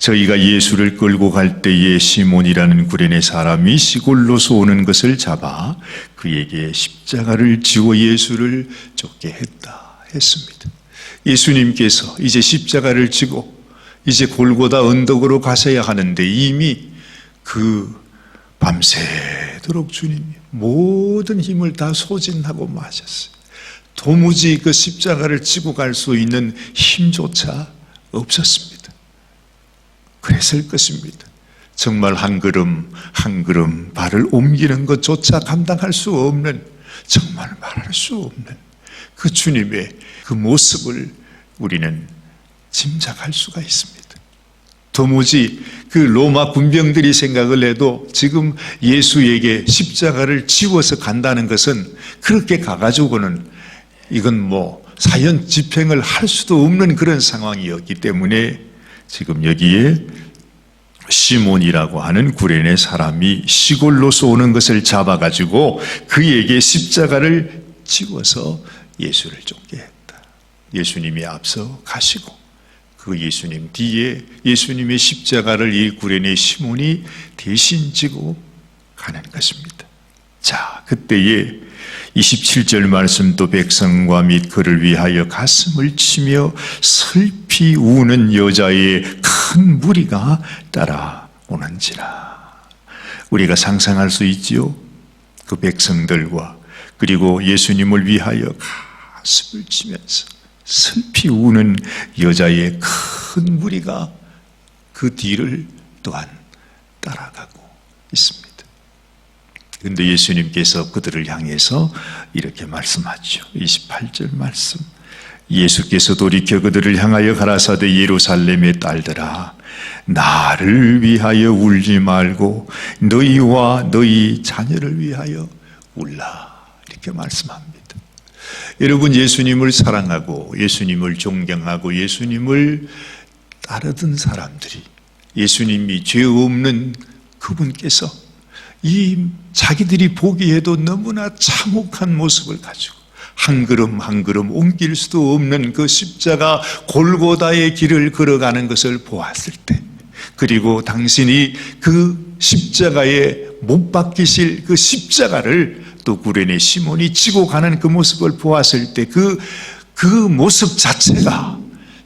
저희가 예수를 끌고 갈 때에 시몬이라는 구레네 사람이 시골로서 오는 것을 잡아 그에게 십자가를 지워 예수를 쫓게 했다 했습니다. 예수님께서 이제 십자가를 지고 이제 골고다 언덕으로 가셔야 하는데 이미 그 밤새도록 주님이 모든 힘을 다 소진하고 마셨어요. 도무지 그 십자가를 지고 갈 수 있는 힘조차 없었습니다. 그랬을 것입니다. 정말 한 걸음 한 걸음 발을 옮기는 것조차 감당할 수 없는, 정말 말할 수 없는 그 주님의 그 모습을 우리는 짐작할 수가 있습니다. 도무지 그 로마 군병들이 생각을 해도 지금 예수에게 십자가를 지워서 간다는 것은 그렇게 가가지고는 이건 뭐 사형 집행을 할 수도 없는 그런 상황이었기 때문에 지금 여기에 시몬이라고 하는 구레네 사람이 시골로서 오는 것을 잡아가지고 그에게 십자가를 지워서 예수를 쫓게 했다. 예수님이 앞서 가시고 그 예수님 뒤에 예수님의 십자가를 이 구레네 시몬이 대신 지고 가는 것입니다. 자, 그때에 27절 말씀도 백성과 및 그를 위하여 가슴을 치며 슬피 우는 여자의 큰 무리가 따라오는지라. 우리가 상상할 수 있지요. 그 백성들과 그리고 예수님을 위하여 가슴을 치면서 슬피 우는 여자의 큰 무리가 그 뒤를 또한 따라가고 있습니다. 그런데 예수님께서 그들을 향해서 이렇게 말씀하죠. 28절 말씀. 예수께서 돌이켜 그들을 향하여 가라사대 예루살렘의 딸들아, 나를 위하여 울지 말고 너희와 너희 자녀를 위하여 울라. 이렇게 말씀합니다. 여러분, 예수님을 사랑하고 예수님을 존경하고 예수님을 따르던 사람들이, 예수님이 죄 없는 그분께서 이 자기들이 보기에도 너무나 참혹한 모습을 가지고 한 걸음 한 걸음 옮길 수도 없는 그 십자가 골고다의 길을 걸어가는 것을 보았을 때, 그리고 당신이 그 십자가에 못 박히실 그 십자가를 또 구레네 시몬이 지고 가는 그 모습을 보았을 때 그 모습 자체가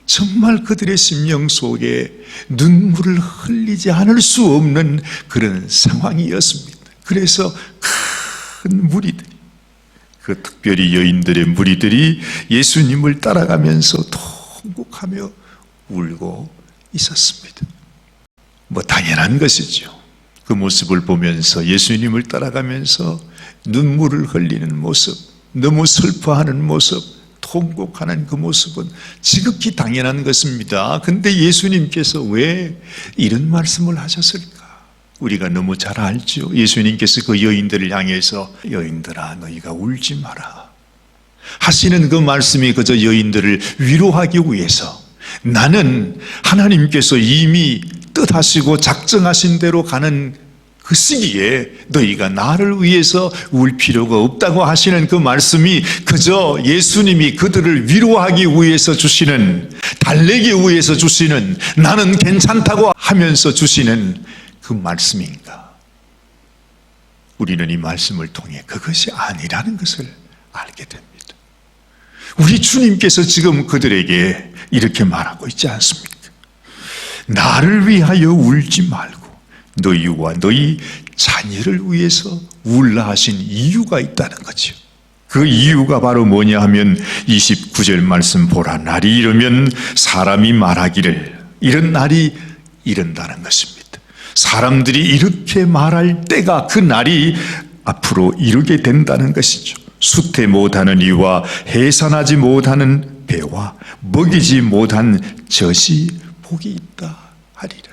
정말 그들의 심령 속에 눈물을 흘리지 않을 수 없는 그런 상황이었습니다. 그래서 큰 무리들이, 그 특별히 여인들의 무리들이 예수님을 따라가면서 통곡하며 울고 있었습니다. 뭐 당연한 것이죠. 그 모습을 보면서 예수님을 따라가면서 눈물을 흘리는 모습, 너무 슬퍼하는 모습, 통곡하는 그 모습은 지극히 당연한 것입니다. 근데 예수님께서 왜 이런 말씀을 하셨을까? 우리가 너무 잘 알죠. 예수님께서 그 여인들을 향해서 여인들아 너희가 울지 마라 하시는 그 말씀이 그저 여인들을 위로하기 위해서, 나는 하나님께서 이미 뜻하시고 작정하신 대로 가는 그 시기에 너희가 나를 위해서 울 필요가 없다고 하시는 그 말씀이 그저 예수님이 그들을 위로하기 위해서 주시는, 달래기 위해서 주시는, 나는 괜찮다고 하면서 주시는 그 말씀인가? 우리는 이 말씀을 통해 그것이 아니라는 것을 알게 됩니다. 우리 주님께서 지금 그들에게 이렇게 말하고 있지 않습니까? 나를 위하여 울지 말고 너희와 너희 자녀를 위해서 울라 하신 이유가 있다는 거죠. 그 이유가 바로 뭐냐 하면 29절 말씀 보라. 날이 이르면 사람이 말하기를, 이런 날이 이른다는 것입니다. 사람들이 이렇게 말할 때가, 그 날이 앞으로 이르게 된다는 것이죠. 수태 못하는 이와 해산하지 못하는 배와 먹이지 못한 젖이 복이 있다 하리라.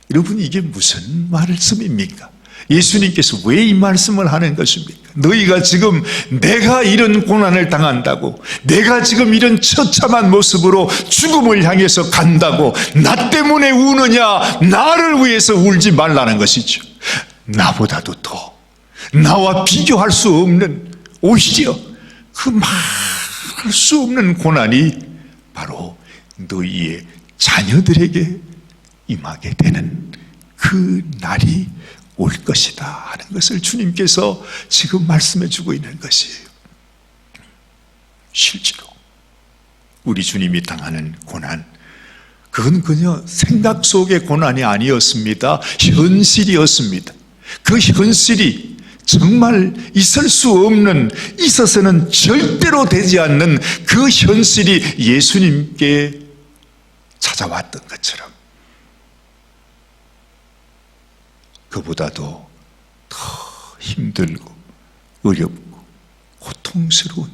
여러분, 이게 무슨 말씀입니까? 예수님께서 왜 이 말씀을 하는 것입니까? 너희가 지금 내가 이런 고난을 당한다고, 내가 지금 이런 처참한 모습으로 죽음을 향해서 간다고 나 때문에 우느냐, 나를 위해서 울지 말라는 것이죠. 나보다도 더, 나와 비교할 수 없는, 오히려 그 말할 수 없는 고난이 바로 너희의 자녀들에게 임하게 되는 그 날이 올 것이다 하는 것을 주님께서 지금 말씀해 주고 있는 것이에요. 실제로 우리 주님이 당하는 고난, 그건 그냥 생각 속의 고난이 아니었습니다. 현실이었습니다. 그 현실이 정말 있을 수 없는, 있어서는 절대로 되지 않는 그 현실이 예수님께 찾아왔던 것처럼 그보다도 더 힘들고 어렵고 고통스러운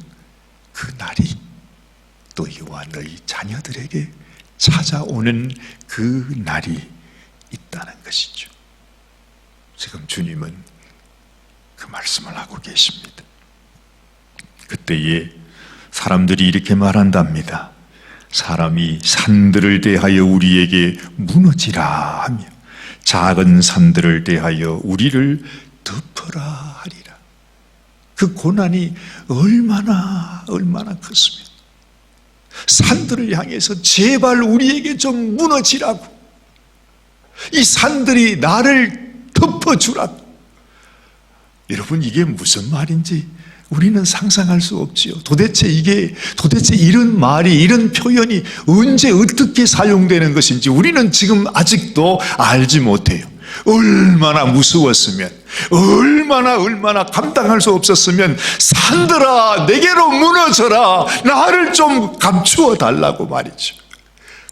그 날이 너희와 너희 자녀들에게 찾아오는 그 날이 있다는 것이죠. 지금 주님은 그 말씀을 하고 계십니다. 그때에 사람들이 이렇게 말한답니다. 사람이 산들을 대하여 우리에게 무너지라 하며 작은 산들을 대하여 우리를 덮어라 하리라. 그 고난이 얼마나 컸으면 산들을 향해서 제발 우리에게 좀 무너지라고, 이 산들이 나를 덮어주라고. 여러분, 이게 무슨 말인지 우리는 상상할 수 없지요. 도대체 이런 말이, 이런 표현이 언제 어떻게 사용되는 것인지 우리는 지금 아직도 알지 못해요. 얼마나 무서웠으면, 얼마나 감당할 수 없었으면 산들아 내게로 무너져라, 나를 좀 감추어 달라고 말이죠.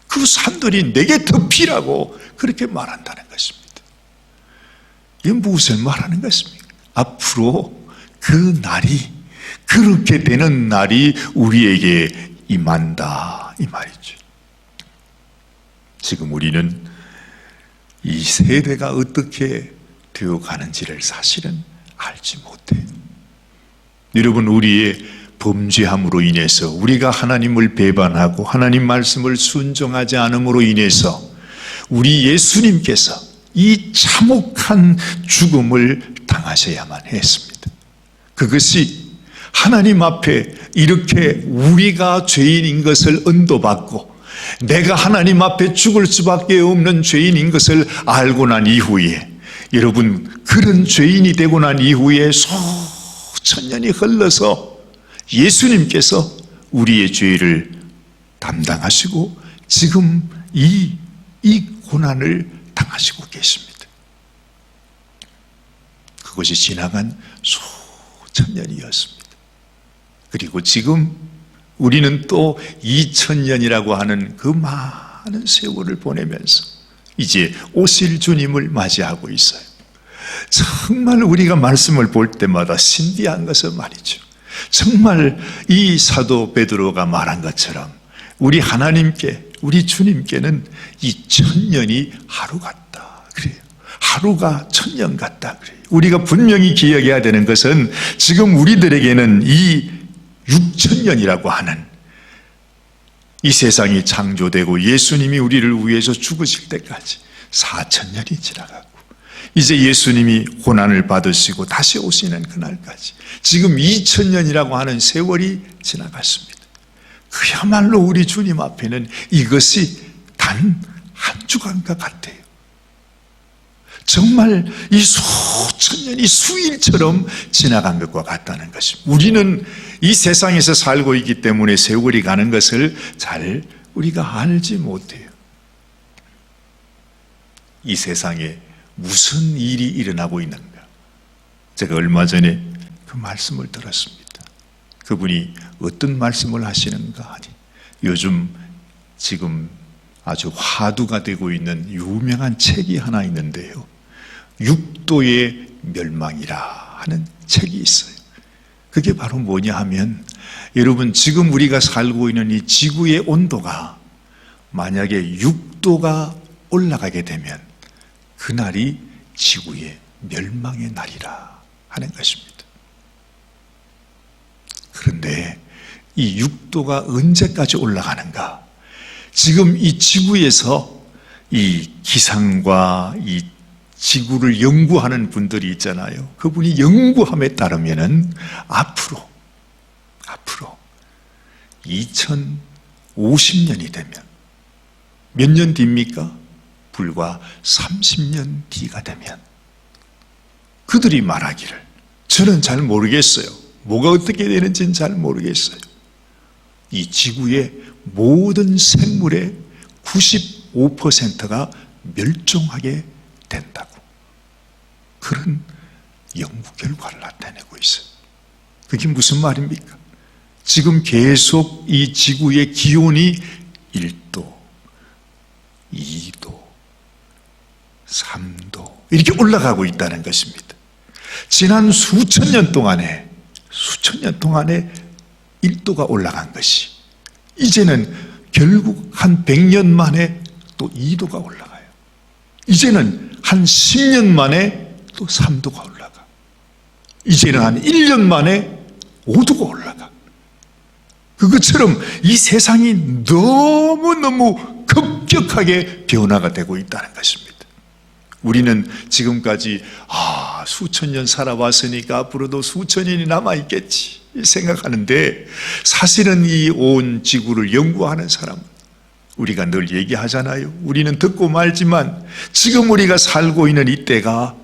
그 산들이 내게 덮이라고 그렇게 말한다는 것입니다. 이게 무엇을 말하는 것입니까? 앞으로 그 날이, 그렇게 되는 날이 우리에게 임한다 이 말이죠. 지금 우리는 이 세대가 어떻게 되어가는지를 사실은 알지 못해요. 여러분, 우리의 범죄함으로 인해서, 우리가 하나님을 배반하고 하나님 말씀을 순종하지 않음으로 인해서 우리 예수님께서 이 참혹한 죽음을 당하셔야만 했습니다. 그것이 하나님 앞에 이렇게 우리가 죄인인 것을 언도받고 내가 하나님 앞에 죽을 수밖에 없는 죄인인 것을 알고 난 이후에, 여러분, 그런 죄인이 되고 난 이후에 수천 년이 흘러서 예수님께서 우리의 죄를 담당하시고 지금 이 고난을 당하시고 계십니다. 그것이 지나간 수천 년이었습니다. 그리고 지금 우리는 또 2000년이라고 하는 그 많은 세월을 보내면서 이제 오실 주님을 맞이하고 있어요. 정말 우리가 말씀을 볼 때마다 신비한 것은 말이죠. 정말 이 사도 베드로가 말한 것처럼 우리 하나님께, 우리 주님께는 이 1000년이 하루 같다 그래요. 하루가 1000년 같다 그래요. 우리가 분명히 기억해야 되는 것은 지금 우리들에게는 이 6000년이라고 하는, 이 세상이 창조되고 예수님이 우리를 위해서 죽으실 때까지 4000년이 지나가고 이제 예수님이 고난을 받으시고 다시 오시는 그날까지 지금 2000년이라고 하는 세월이 지나갔습니다. 그야말로 우리 주님 앞에는 이것이 단 한 주간과 같아요. 정말 이 수천 년이 수일처럼 지나간 것과 같다는 것입니다. 우리는 이 세상에서 살고 있기 때문에 세월이 가는 것을 잘 우리가 알지 못해요. 이 세상에 무슨 일이 일어나고 있는가? 제가 얼마 전에 그 말씀을 들었습니다. 그분이 어떤 말씀을 하시는가 하니, 요즘 지금 아주 화두가 되고 있는 유명한 책이 하나 있는데요, 육도의 멸망이라 하는 책이 있어요. 그게 바로 뭐냐 하면, 여러분, 지금 우리가 살고 있는 이 지구의 온도가 만약에 6도가 올라가게 되면 그날이 지구의 멸망의 날이라 하는 것입니다. 그런데 이 6도가 언제까지 올라가는가? 지금 이 지구에서 이 기상과 이 지구를 연구하는 분들이 있잖아요. 그분이 연구함에 따르면은 앞으로 2050년이 되면 몇 년 뒤입니까? 불과 30년 뒤가 되면 그들이 말하기를, 저는 잘 모르겠어요. 뭐가 어떻게 되는지는 잘 모르겠어요. 이 지구의 모든 생물의 95%가 멸종하게 된다고, 그런 연구 결과를 나타내고 있어요. 그게 무슨 말입니까? 지금 계속 이 지구의 기온이 1도, 2도, 3도 이렇게 올라가고 있다는 것입니다. 지난 수천 년 동안에 1도가 올라간 것이 이제는 결국 한 100년 만에 또 2도가 올라가요. 이제는 한 10년 만에 또 3도가 올라가. 이제는 한 1년 만에 5도가 올라가. 그것처럼 이 세상이 너무너무 급격하게 변화가 되고 있다는 것입니다. 우리는 지금까지 수천 년 살아왔으니까 앞으로도 수천 년이 남아있겠지 생각하는데, 사실은 이 온 지구를 연구하는 사람, 우리가 늘 얘기하잖아요. 우리는 듣고 말지만 지금 우리가 살고 있는 이때가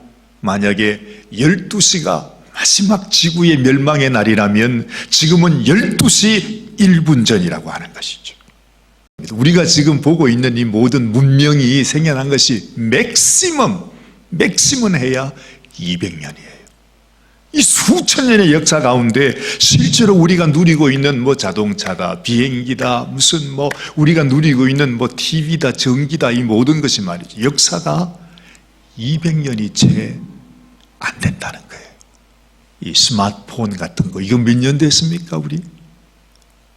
만약에 12시가 마지막 지구의 멸망의 날이라면 지금은 12시 1분 전이라고 하는 것이죠. 우리가 지금 보고 있는 이 모든 문명이 생겨난 것이 맥시멈 해야 200년이에요. 이 수천 년의 역사 가운데 실제로 우리가 누리고 있는 자동차다, 비행기다, 무슨 우리가 누리고 있는 TV다, 전기다, 이 모든 것이 말이죠. 역사가 200년이 채 안 된다는 거예요. 이 스마트폰 같은 거, 이거 몇 년 됐습니까, 우리?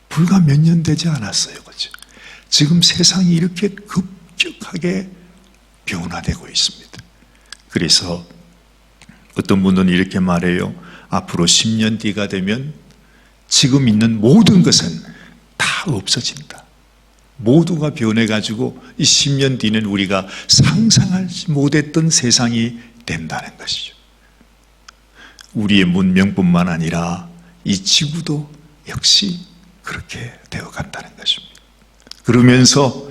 불과 몇 년 되지 않았어요. 그렇죠? 지금 세상이 이렇게 급격하게 변화되고 있습니다. 그래서 어떤 분은 이렇게 말해요. 앞으로 10년 뒤가 되면 지금 있는 모든 것은 다 없어진다. 모두가 변해가지고 이 10년 뒤는 우리가 상상하지 못했던 세상이 된다는 것이죠. 우리의 문명뿐만 아니라 이 지구도 역시 그렇게 되어간다는 것입니다. 그러면서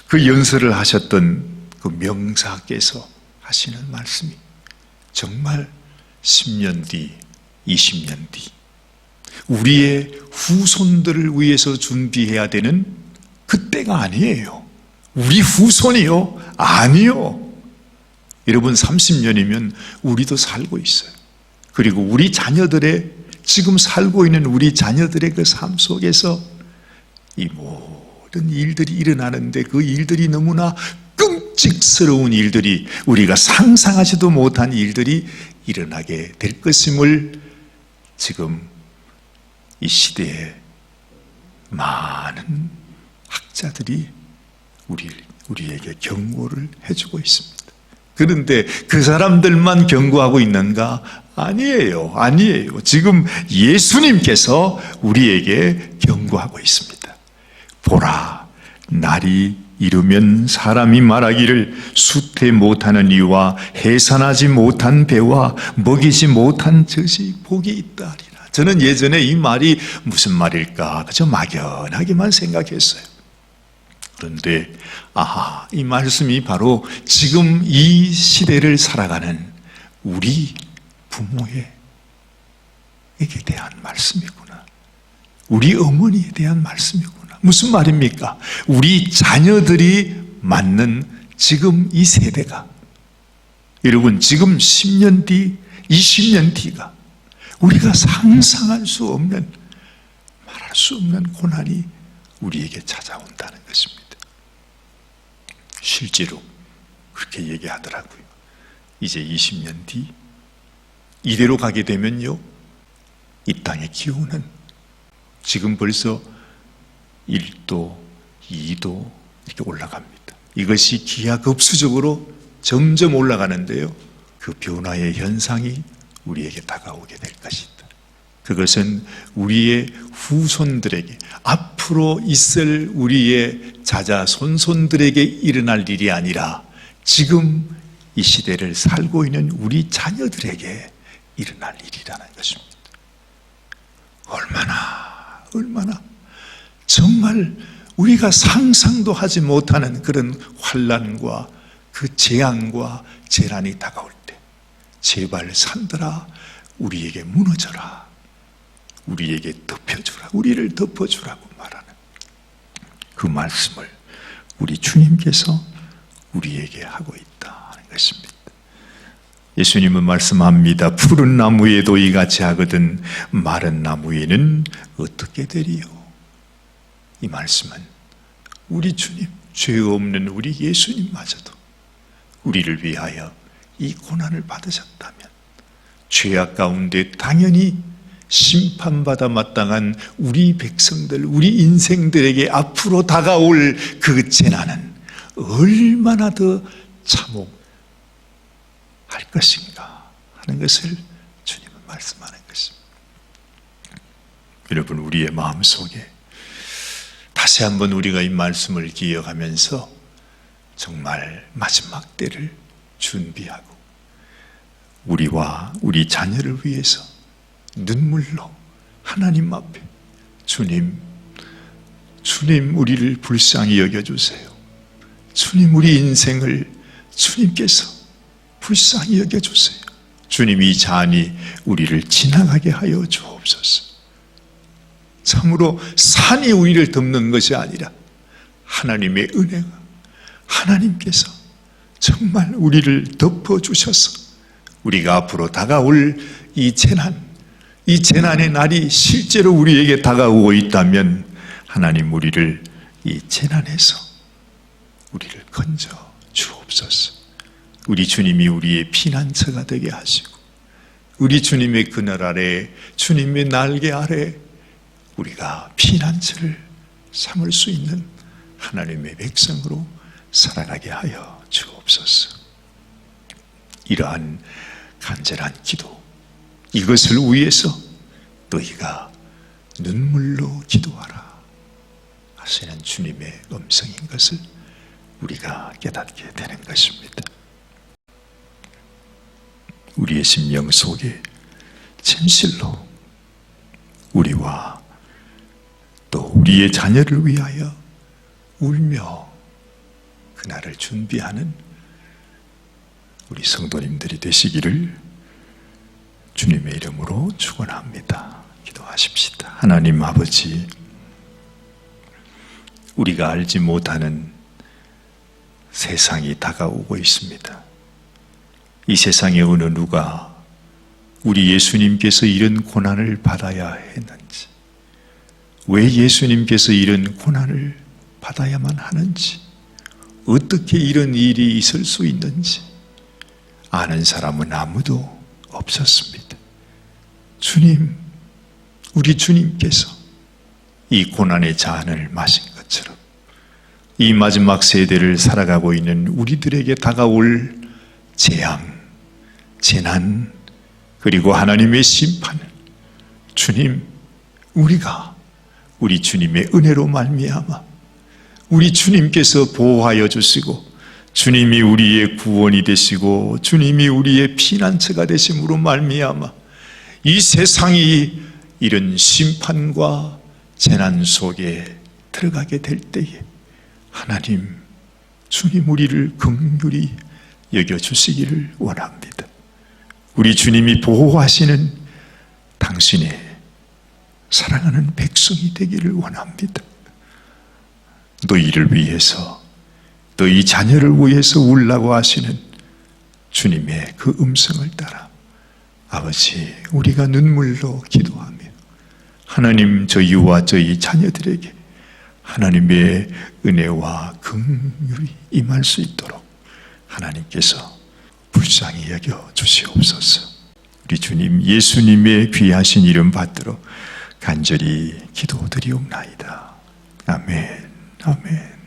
그 연설을 하셨던 그 명사께서 하시는 말씀이 정말 10년 뒤, 20년 뒤 우리의 후손들을 위해서 준비해야 되는 그때가 아니에요. 우리 후손이요? 아니요. 여러분, 30년이면 우리도 살고 있어요. 그리고 우리 자녀들의, 지금 살고 있는 우리 자녀들의 그 삶 속에서 이 모든 일들이 일어나는데, 그 일들이 너무나 끔찍스러운 일들이, 우리가 상상하지도 못한 일들이 일어나게 될 것임을 지금 이 시대에 많은 학자들이 우리에게 경고를 해주고 있습니다. 그런데 그 사람들만 경고하고 있는가? 아니에요. 지금 예수님께서 우리에게 경고하고 있습니다. 보라, 날이 이르면 사람이 말하기를 수태 못하는 이와 해산하지 못한 배와 먹이지 못한 젖이 복이 있다리라. 저는 예전에 이 말이 무슨 말일까 그저 막연하게만 생각했어요. 그런데 이 말씀이 바로 지금 이 시대를 살아가는 우리 부모에게 대한 말씀이구나. 우리 어머니에 대한 말씀이구나. 무슨 말입니까? 우리 자녀들이 맞는 지금 이 세대가, 여러분, 지금 10년 뒤, 20년 뒤가 우리가 상상할 수 없는, 말할 수 없는 고난이 우리에게 찾아온다는 것입니다. 실제로 그렇게 얘기하더라고요. 이제 20년 뒤 이대로 가게 되면요, 이 땅의 기온은 지금 벌써 1도, 2도 이렇게 올라갑니다. 이것이 기하급수적으로 점점 올라가는데요, 그 변화의 현상이 우리에게 다가오게 될 것이다. 그것은 우리의 후손들에게, 앞으로 있을 우리의 자자손손들에게 일어날 일이 아니라 지금 이 시대를 살고 있는 우리 자녀들에게 일어날 일이라는 것입니다. 얼마나 정말 우리가 상상도 하지 못하는 그런 환난과 그 재앙과 재난이 다가올 때 제발 산들아 우리에게 무너져라, 우리에게 덮여주라, 우리를 덮어주라고 말하는 그 말씀을 우리 주님께서 우리에게 하고 있다는 것입니다. 예수님은 말씀합니다. 푸른 나무에도 이같이 하거든 마른 나무에는 어떻게 되리요? 이 말씀은 우리 주님, 죄 없는 우리 예수님마저도 우리를 위하여 이 고난을 받으셨다면 죄악 가운데 당연히 심판받아 마땅한 우리 백성들, 우리 인생들에게 앞으로 다가올 그 재난은 얼마나 더 참혹할 것인가 하는 것을 주님은 말씀하는 것입니다. 여러분, 우리의 마음속에 다시 한번 우리가 이 말씀을 기억하면서 정말 마지막 때를 준비하고 우리와 우리 자녀를 위해서 눈물로 하나님 앞에 주님 우리를 불쌍히 여겨주세요. 주님, 우리 인생을 주님께서 불쌍히 여겨주세요. 주님, 이 잔이 우리를 지나가게 하여 주옵소서. 참으로 산이 우리를 덮는 것이 아니라 하나님의 은혜가, 하나님께서 정말 우리를 덮어주셔서 우리가 앞으로 다가올 이 재난의 날이 실제로 우리에게 다가오고 있다면 하나님 우리를 이 재난에서 우리를 건져 주옵소서. 우리 주님이 우리의 피난처가 되게 하시고 우리 주님의 그늘 아래, 주님의 날개 아래 우리가 피난처를 삼을 수 있는 하나님의 백성으로 살아가게 하여 주옵소서. 이러한 간절한 기도, 이것을 위해서 너희가 눈물로 기도하라 하시는 주님의 음성인 것을 우리가 깨닫게 되는 것입니다. 우리의 심령 속에 진실로 우리와 또 우리의 자녀를 위하여 울며 그날을 준비하는 우리 성도님들이 되시기를 주님의 이름으로 축원합니다. 기도하십시다. 하나님 아버지, 우리가 알지 못하는 세상이 다가오고 있습니다. 이 세상에 어느 누가 우리 예수님께서 이런 고난을 받아야 했는지, 왜 예수님께서 이런 고난을 받아야만 하는지, 어떻게 이런 일이 있을 수 있는지 아는 사람은 아무도 없었습니다. 주님, 우리 주님께서 이 고난의 잔을 마신 것처럼 이 마지막 세대를 살아가고 있는 우리들에게 다가올 재앙, 재난, 그리고 하나님의 심판을 주님, 우리가 우리 주님의 은혜로 말미암아 우리 주님께서 보호하여 주시고 주님이 우리의 구원이 되시고 주님이 우리의 피난처가 되심으로 말미암아 이 세상이 이런 심판과 재난 속에 들어가게 될 때에 하나님, 주님 우리를 긍휼히 여겨주시기를 원합니다. 우리 주님이 보호하시는 당신의 사랑하는 백성이 되기를 원합니다. 너희를 위해서, 너희 자녀를 위해서 울라고 하시는 주님의 그 음성을 따라 아버지, 우리가 눈물로 기도하며 하나님, 저희와 저희 자녀들에게 하나님의 은혜와 긍휼이 임할 수 있도록 하나님께서 불쌍히 여겨 주시옵소서. 우리 주님 예수님의 귀하신 이름 받들어 간절히 기도드리옵나이다. 아멘. 아멘.